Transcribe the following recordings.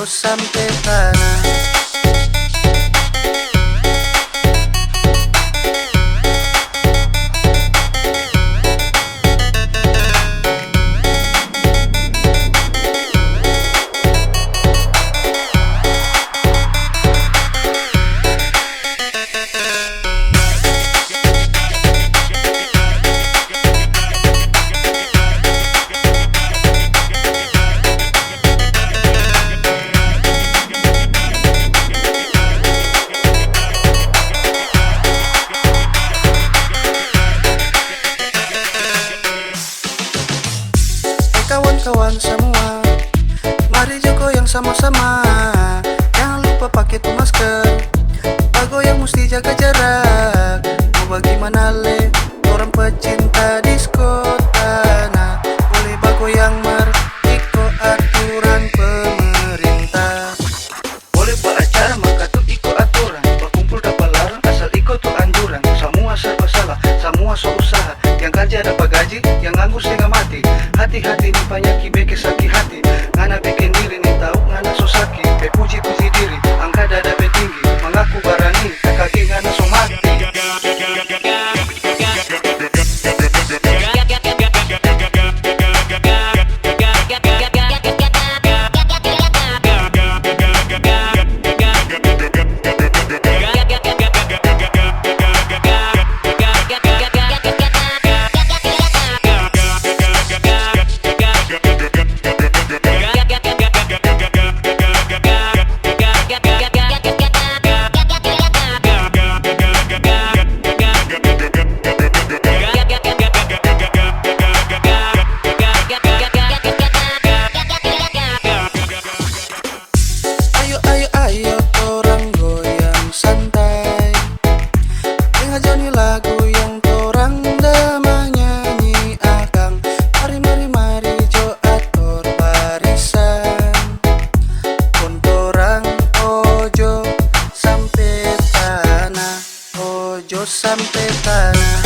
Sampai tanah. Kawan-kawan semua, mari juga yang sama-sama. Jangan lupa pakai tuh masker, bago yang mesti jaga jarak. Mau bagaimana le, orang pecinta disko tanah. Boleh bago yang ikut aturan pemerintah. Boleh buat acara maka tuh ikut aturan. Berkumpul dapat larang asal ikut tuh anjuran. Semua serba salah, semua so usaha. Yang kerja dapat gaji, yang nganggur setengah mati. Hati-hati nih penyakit beke sakit hati. Ngana bikin diri nih tahu ngana so sakit. Puji-puji diri, angka dada tinggi. Mengaku barani, kaki ngana so mati. Ayo torang goyang santai, dengar Johnny lagu yang torang damai nyanyi akang. Mari jo atur barisan, pun torang ojo sampai tanah, ojo sampai tanah.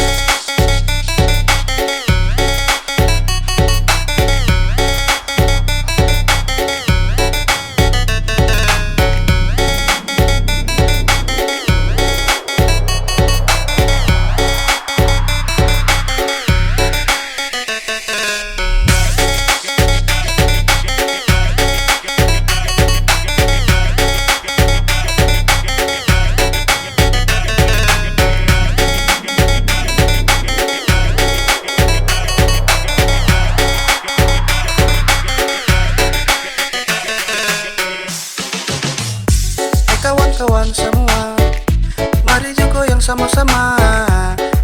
Kawan-kawan semua, mari juga yang sama-sama.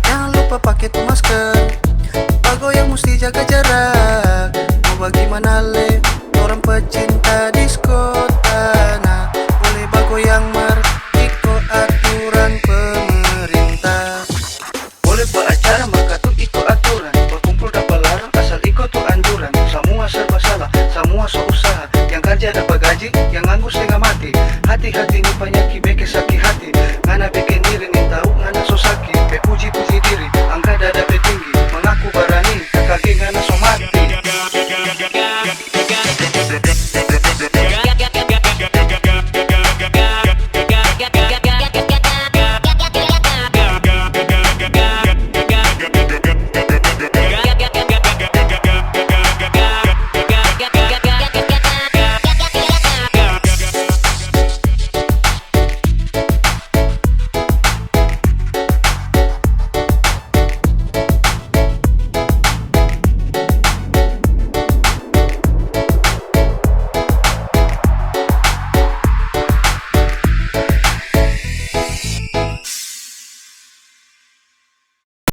Jangan lupa pakai tuh masker, bago yang mesti jaga jarak. Mau bagaimana le, orang pecinta disko tanah. Boleh bago yang ikut aturan pemerintah. Boleh buat acara maka tuh ikut aturan. Berkumpul dapat larang asal ikut tuh anjuran. Semua serba salah, semua so usaha. Yang kerja dapat gaji, yang nganggur setengah mati. Hati-hati nih banyak